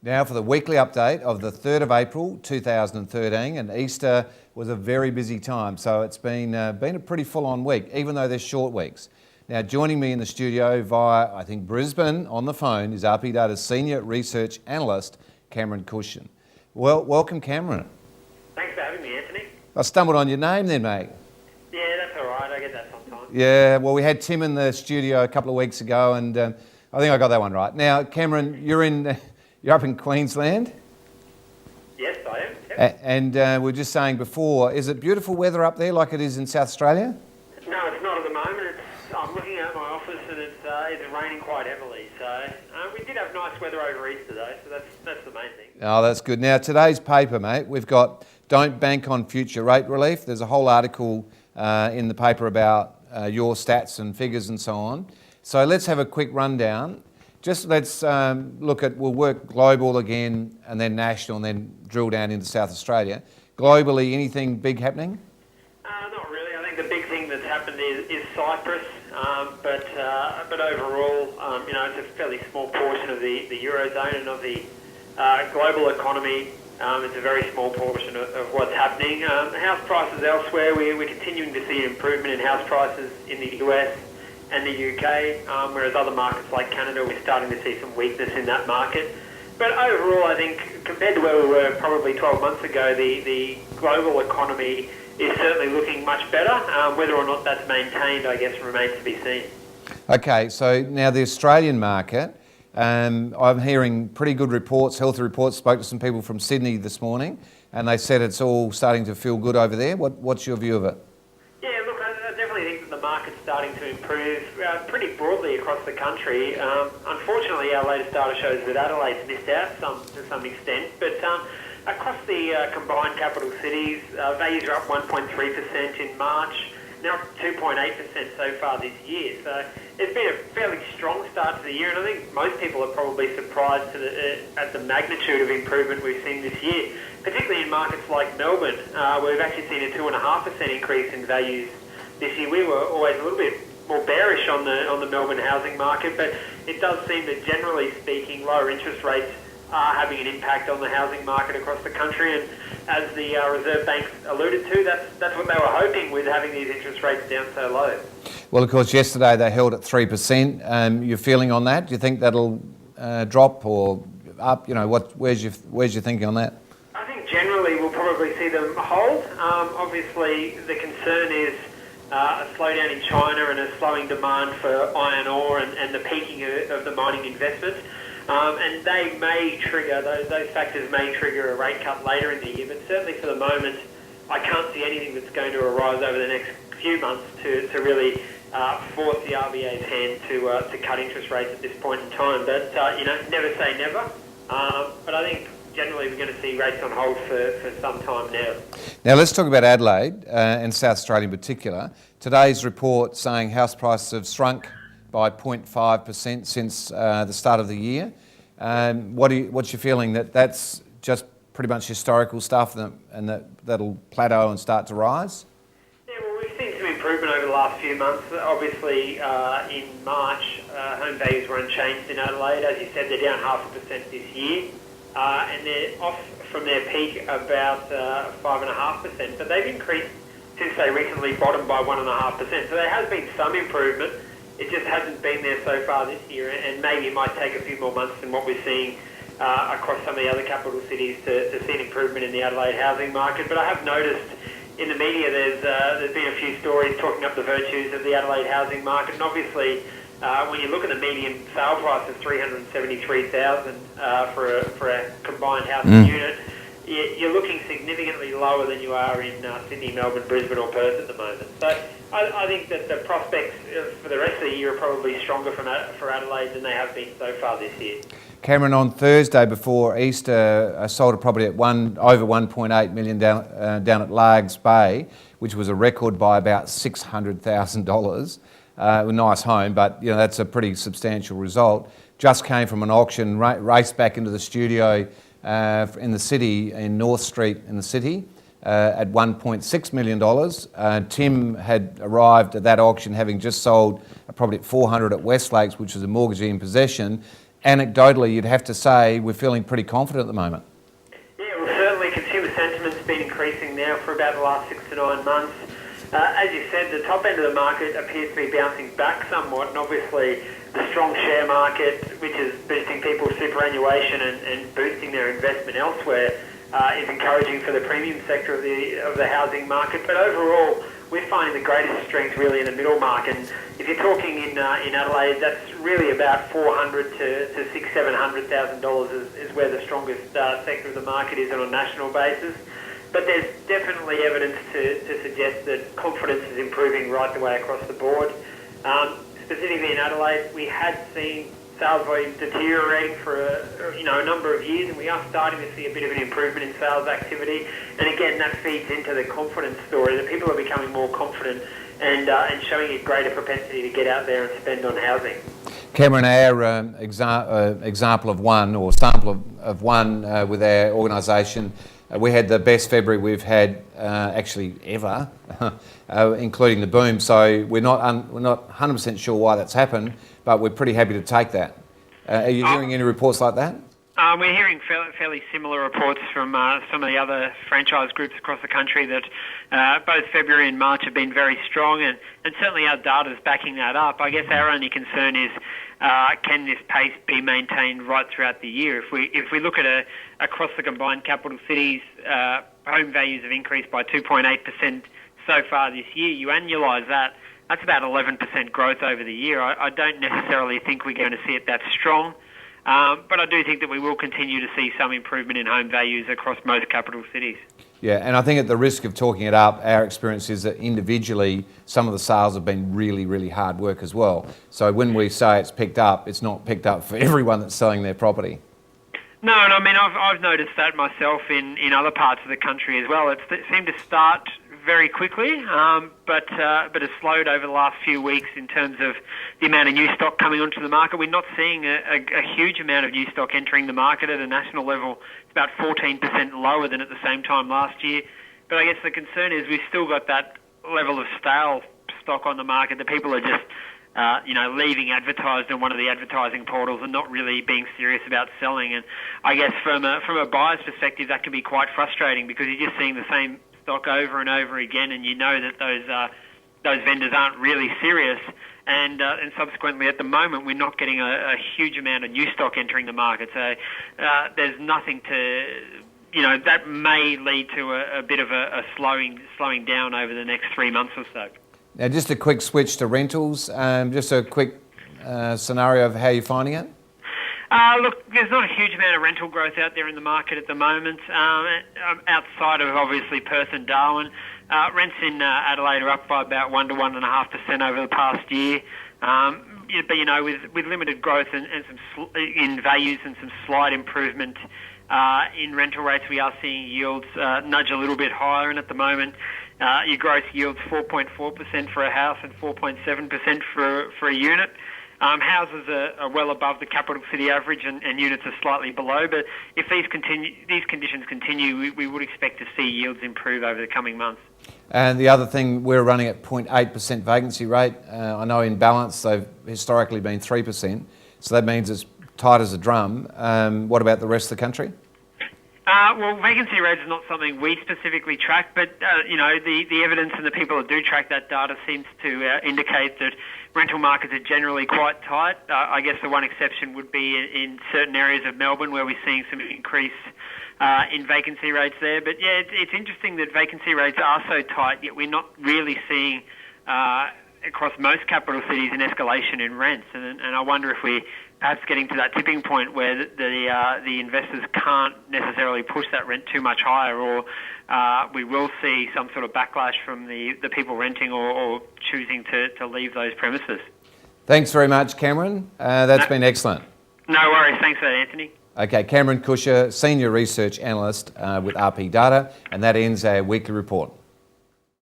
Now for the weekly update of the 3rd of April 2013, and Easter was a very busy time, so it's been a pretty full-on week, even though they're short weeks. Now joining me in the studio via, I think, Brisbane on the phone is RP Data's Senior Research Analyst, Cameron Cushion. Well, welcome Cameron. Thanks for having me, Anthony. I stumbled on your name then, mate. Yeah, that's all right. I get that sometimes. Yeah, well, we had Tim in the studio a couple of weeks ago, and I think I got that one right. Now, Cameron, you're up in Queensland? Yes, I am. Yep. And we were just saying before, is it beautiful weather up there like it is in South Australia? No, it's not at the moment. I'm looking at my office and it's raining quite heavily. So we did have nice weather over Easter though, so that's the main thing. Oh, that's good. Now, today's paper, mate, we've got Don't Bank on Future Rate Relief. There's a whole article in the paper about your stats and figures and so on. So let's have a quick rundown. Just let's look at, we'll work global again and then national and then drill down into South Australia. Globally, anything big happening? Not really. I think the big thing that's happened is Cyprus, but overall, it's a fairly small portion of the Eurozone and of the global economy. It's a very small portion of what's happening. House prices elsewhere, we're continuing to see an improvement in house prices in the US and the UK, whereas other markets like Canada, we're starting to see some weakness in that market. But overall, I think compared to where we were probably 12 months ago, the global economy is certainly looking much better. Whether or not that's maintained, I guess, remains to be seen. Okay, so now the Australian market, I'm hearing pretty good reports, healthy reports. Spoke to some people from Sydney this morning, and they said it's all starting to feel good over there. What's your view of it? Yeah, look, I definitely think that the market's starting to improve pretty broadly across the country. Unfortunately, our latest data shows that Adelaide's missed out to some extent, but across the combined capital cities, values are up 1.3% in March, now up 2.8% so far this year. So it's been a fairly strong start to the year, and I think most people are probably surprised at the magnitude of improvement we've seen this year, particularly in markets like Melbourne, where we've actually seen a 2.5% increase in values this year. We were always a little bit more bearish on the Melbourne housing market, but it does seem that generally speaking, lower interest rates are having an impact on the housing market across the country, and as the Reserve Bank alluded to, that's what they were hoping with having these interest rates down so low. Well, of course, yesterday they held at 3%. Your feeling on that? Do you think that'll drop or up? You know, where's your thinking on that? I think generally we'll probably see them hold. Obviously, the concern is a slowdown in China and a slowing demand for iron ore and the peaking of the mining investment. And they may trigger, those factors may trigger a rate cut later in the year, but certainly for the moment, I can't see anything that's going to arise over the next few months to really force the RBA's hand to cut interest rates at this point in time. But, never say never. But I think generally we're going to see rates on hold for some time now. Now let's talk about Adelaide and South Australia in particular. Today's report saying house prices have shrunk by 0.5% since the start of the year. What's your feeling that's just pretty much historical stuff and that'll plateau and start to rise? Yeah, well, we've seen some improvement over the last few months. Obviously, in March, home values were unchanged in Adelaide. As you said, they're down 0.5% this year, and they're off from their peak about 5.5%. But they've increased since they recently bottomed by 1.5%. So there has been some improvement. It just hasn't been there so far this year, and maybe it might take a few more months than what we're seeing across some of the other capital cities to see an improvement in the Adelaide housing market. But I have noticed in the media there's been a few stories talking up the virtues of the Adelaide housing market, and obviously when you look at the median sale price of $373,000 for a combined housing unit, you're looking significantly lower than you are in Sydney, Melbourne, Brisbane or Perth at the moment. So I think that the prospects for the rest of the year are probably stronger for Adelaide than they have been so far this year. Cameron, on Thursday before Easter, I sold a property at over $1.8 million down at Largs Bay, which was a record by about $600,000. A nice home, but that's a pretty substantial result. Just came from an auction, raced back into the studio in the city, in North Street in the city, at $1.6 million. Tim had arrived at that auction having just sold a property at 400 at West Lakes, which was a mortgagee in possession, anecdotally, you'd have to say we're feeling pretty confident at the moment. Yeah, well, certainly consumer sentiment's been increasing now for about the last 6 to 9 months. As you said, the top end of the market appears to be bouncing back somewhat, and obviously the strong share market, which is boosting people's superannuation and boosting their investment elsewhere, is encouraging for the premium sector of the housing market. But overall, we're finding the greatest strength really in the middle market. And if you're talking in Adelaide, that's really about $400,000 to $600,000-$700,000 is where the strongest sector of the market is on a national basis. But there's definitely evidence to suggest that confidence is improving right the way across the board. Specifically in Adelaide, we had seen sales volume deteriorating for a number of years, and we are starting to see a bit of an improvement in sales activity. And again, that feeds into the confidence story, that people are becoming more confident and showing a greater propensity to get out there and spend on housing. Cameron, our example of one, or sample of one with our organisation, we had the best February we've had actually ever, including the boom. So we're not 100% sure why that's happened, but we're pretty happy to take that. Are you hearing any reports like that? We're hearing fairly similar reports from some of the other franchise groups across the country that both February and March have been very strong, and certainly our data is backing that up. I guess our only concern is can this pace be maintained right throughout the year? If we look at across the combined capital cities, home values have increased by 2.8% so far this year. You annualise that, that's about 11% growth over the year. I don't necessarily think we're going to see it that strong. But I do think that we will continue to see some improvement in home values across most capital cities. Yeah, and I think at the risk of talking it up, our experience is that individually some of the sales have been really, really hard work as well. So when we say it's picked up, it's not picked up for everyone that's selling their property. No, and I mean, I've noticed that myself in other parts of the country as well. It seemed to start very quickly, but has slowed over the last few weeks in terms of the amount of new stock coming onto the market. We're not seeing a huge amount of new stock entering the market at a national level. It's about 14% lower than at the same time last year. But I guess the concern is we've still got that level of stale stock on the market that people are just leaving advertised on one of the advertising portals and not really being serious about selling. And I guess from a buyer's perspective, that can be quite frustrating because you're just seeing the same stock over and over again, and you know that those vendors aren't really serious, and subsequently at the moment we're not getting a huge amount of new stock entering the market. So there's nothing to, that may lead to a bit of a slowing down over the next 3 months or so. Now, just a quick switch to rentals. Just a quick scenario of how you're finding it. Look, there's not a huge amount of rental growth out there in the market at the moment, outside of obviously Perth and Darwin. Rents in Adelaide are up by about 1 to 1.5% over the past year. But with limited growth and some in values and some slight improvement in rental rates, we are seeing yields nudge a little bit higher. And at the moment, your gross yield's 4.4% for a house and 4.7% for a unit. Houses are well above the capital city average, and units are slightly below. But if these conditions continue, we would expect to see yields improve over the coming months. And the other thing, we're running at 0.8% vacancy rate. I know in balance they've historically been 3%, so that means it's tight as a drum. What about the rest of the country? Well, vacancy rate is not something we specifically track, but the evidence and the people that do track that data seems to indicate that rental markets are generally quite tight. I guess the one exception would be in certain areas of Melbourne where we're seeing some increase in vacancy rates there. But yeah, it's interesting that vacancy rates are so tight, yet we're not really seeing across most capital cities an escalation in rents. And I wonder if we're perhaps getting to that tipping point where the investors can't necessarily push that rent too much higher, or we will see some sort of backlash from the people renting or choosing to leave those premises. Thanks very much, Cameron. That's been excellent. No worries. Thanks for that, Anthony. Okay, Cameron Kusher, Senior Research Analyst with RP Data, and that ends our weekly report.